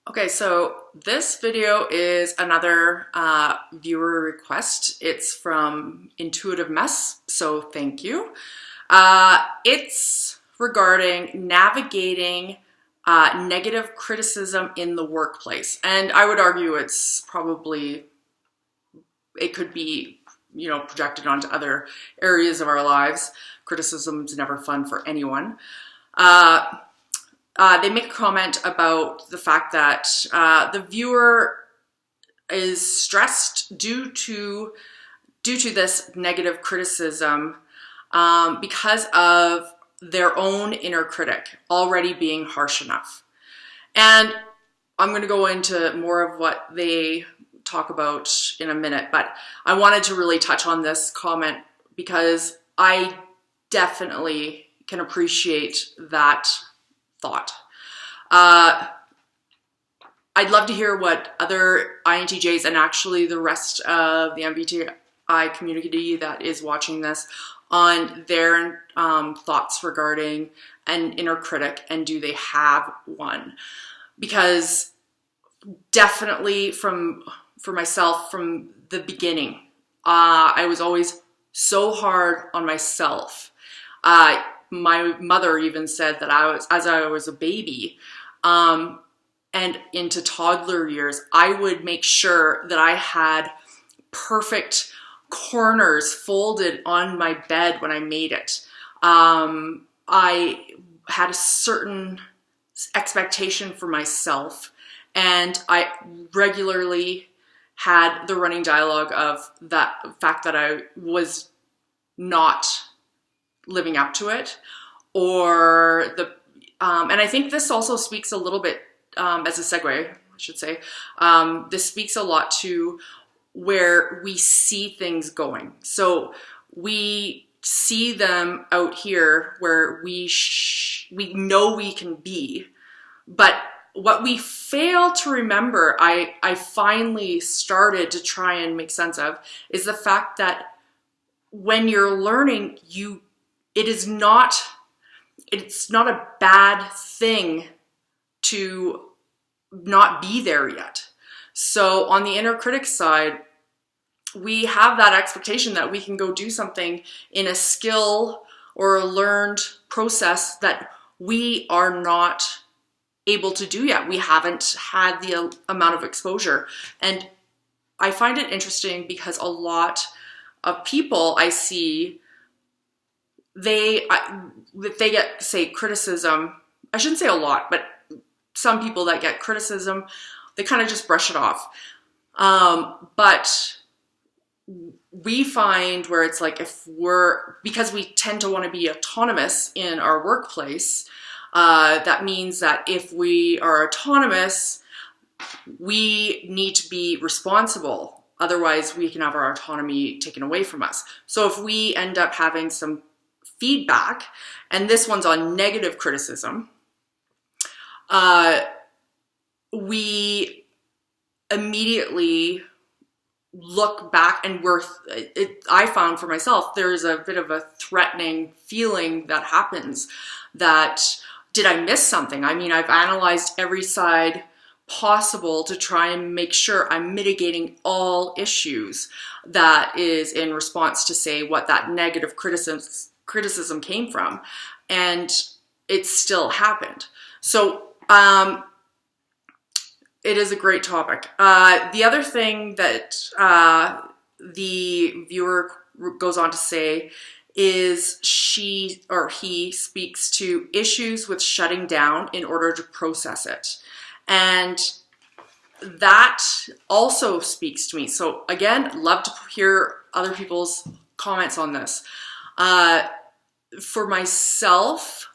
Okay, so this video is another viewer request. It's from Intuitive Mess, so thank you. It's regarding navigating negative criticism in the workplace. And I would argue it's probably, it could be, projected onto other areas of our lives. Criticism is never fun for anyone. They make a comment about the fact that the viewer is stressed due to this negative criticism because of their own inner critic already being harsh enough. And I'm going to go into more of what they talk about in a minute, but I wanted to really touch on this comment because I definitely can appreciate that thought. I'd love to hear what other INTJs and actually the rest of the MBTI community that is watching this on their thoughts regarding an inner critic, and do they have one? Because definitely for myself from the beginning, I was always so hard on myself. My mother even said that as I was a baby, and into toddler years, I would make sure that I had perfect corners folded on my bed when I made it. I had a certain expectation for myself, and I regularly had the running dialogue of that fact that I was not living up to it, or and I think this also speaks a little bit, as a segue, I should say, this speaks a lot to where we see things going. So we see them out here where we know we can be, but what we fail to remember, I finally started to try and make sense of, is the fact that when you're learning, it's not a bad thing to not be there yet. So on the inner critic side, we have that expectation that we can go do something in a skill or a learned process that we are not able to do yet. We haven't had the amount of exposure. And I find it because a lot of people I see, they get, say, criticism. I shouldn't say a lot, but some people that get criticism, they kind of just brush it off. But we find where it's like, because we tend to want to be autonomous in our workplace, that means that if we are autonomous, we need to be responsible. Otherwise, we can have our autonomy taken away from us. So if we end up having some feedback, and this one's on negative criticism, we immediately look back, and I found for myself, there is a bit of a threatening feeling that happens that, did I miss something? I mean, I've analyzed every side possible to try and make sure I'm mitigating all issues that is in response to, say, what that negative criticism came from, and it still happened. So it is a great topic. The other thing that the viewer goes on to say is she or he speaks to issues with shutting down in order to process it. And that also speaks to me. So again, love to hear other people's comments on this. For myself,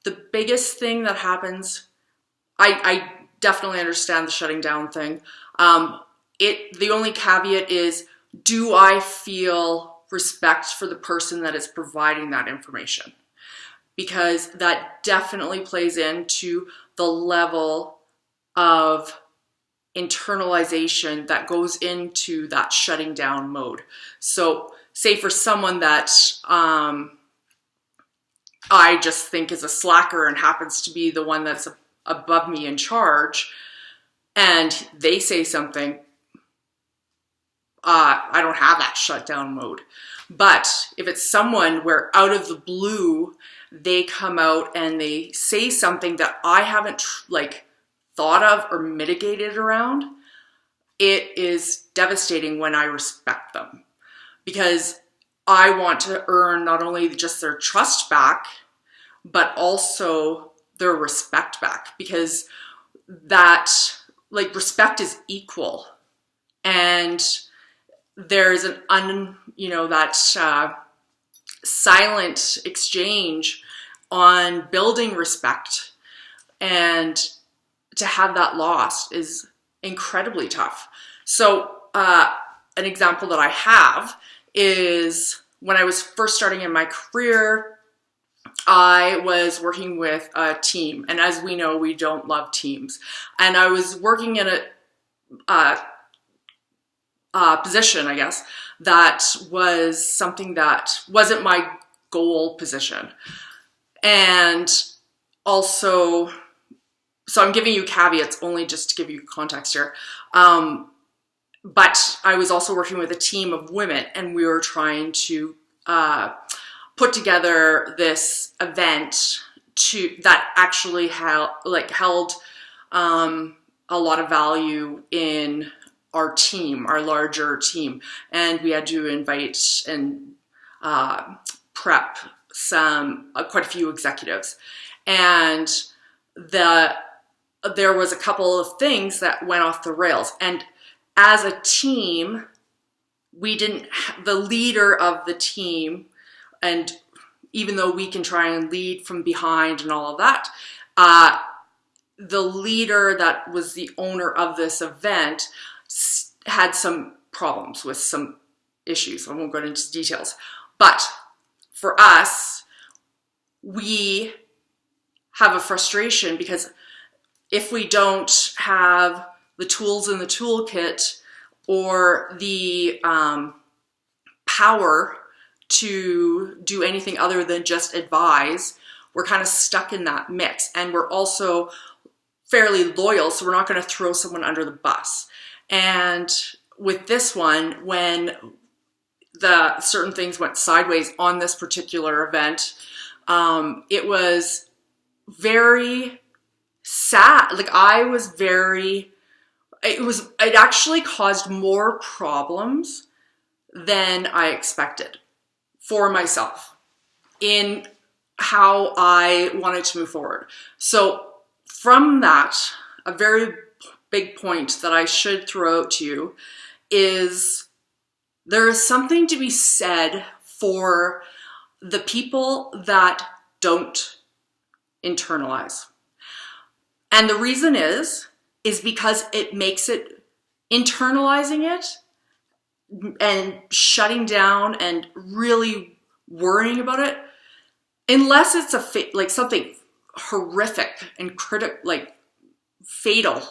the biggest thing that happens, I definitely understand the shutting down thing. The only caveat is, do I feel respect for the person that is providing that information? Because that definitely plays into the level of internalization that goes into that shutting down mode. So say for someone that I just think is a slacker and happens to be the one that's above me in charge, and they say something, I don't have that shutdown mode. But if it's someone where out of the blue, they come out and they say something that I haven't like thought of or mitigated around, it is devastating when I respect them, because I want to earn not only just their trust back, but also their respect back, because that like respect is equal, and there's an that silent exchange on building respect, and to have that lost is incredibly tough. So an example that I have is when I was first starting in my career, I was working with a team, and as we know, we don't love teams. And I was working in a position, I guess, that was something that wasn't my goal position. And also, so I'm giving you caveats only just to give you context here. But I was also working with a team of women, and we were trying to put together this event that actually held a lot of value in our team, our larger team. And we had to invite and prep quite a few executives. And there was a couple of things that went off the rails. And as a team, the leader of the team, and even though we can try and lead from behind and all of that, the leader that was the owner of this event had some problems with some issues. I won't go into details. But for us, we have a frustration because if we don't have the tools in the toolkit or the power to do anything other than just advise, we're kind of stuck in that mix. And we're also fairly loyal, so we're not going to throw someone under the bus. And with this one, when the certain things went sideways on this particular event, it was very sad. Like it actually caused more problems than I expected for myself in how I wanted to move forward. So from that, a very big point that I should throw out to you is there is something to be said for the people that don't internalize. And the reason is because it makes it, internalizing it and shutting down and really worrying about it, unless it's something horrific and fatal,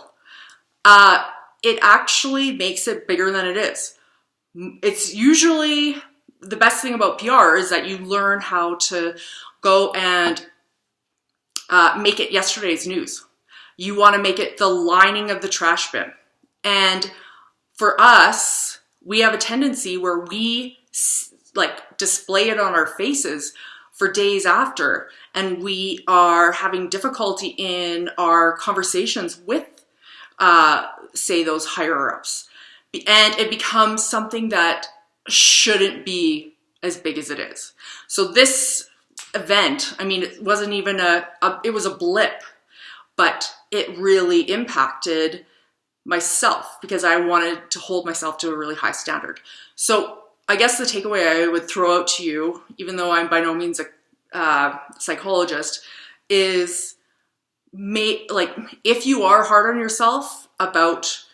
it actually makes it bigger than it is. It's usually the best thing about PR is that you learn how to go and make it yesterday's news. You want to make it the lining of the trash bin. And for us, we have a tendency where we display it on our faces for days after, and we are having difficulty in our conversations with, say, those higher ups. And it becomes something that shouldn't be as big as it is. So this event, I mean, it wasn't even it was a blip, but it really impacted myself because I wanted to hold myself to a really high standard. So I guess the takeaway I would throw out to you, even though I'm by no means a psychologist, is if you are hard on yourself about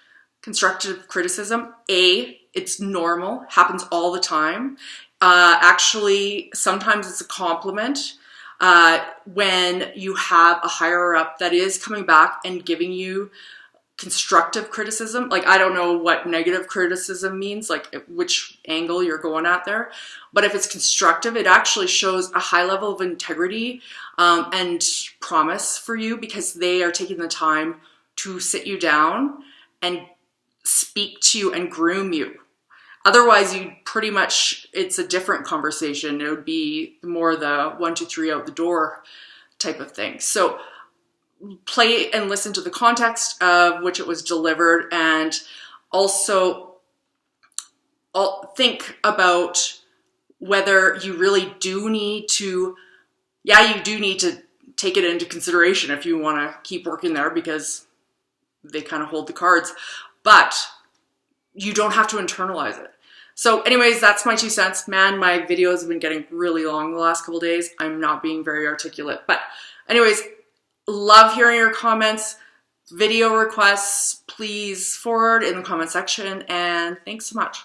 constructive criticism, it's normal, happens all the time. Actually, sometimes it's a compliment when you have a higher up that is coming back and giving you constructive criticism. Like, I don't know what negative criticism means, like which angle you're going at there. But if it's constructive, it actually shows a high level of integrity and promise for you because they are taking the time to sit you down and speak to you and groom you. Otherwise, you pretty much, it's a different conversation. It would be more the 1, 2, 3 out the door type of thing. So play and listen to the context of which it was delivered, and also think about whether you really do need to, you do need to take it into consideration if you want to keep working there, because they kind of hold the cards, but you don't have to internalize it. So anyways, that's my 2 cents. Man, my videos have been getting really long the last couple days. I'm not being very articulate, but anyways, love hearing your comments. Video requests, please forward in the comment section, and thanks so much.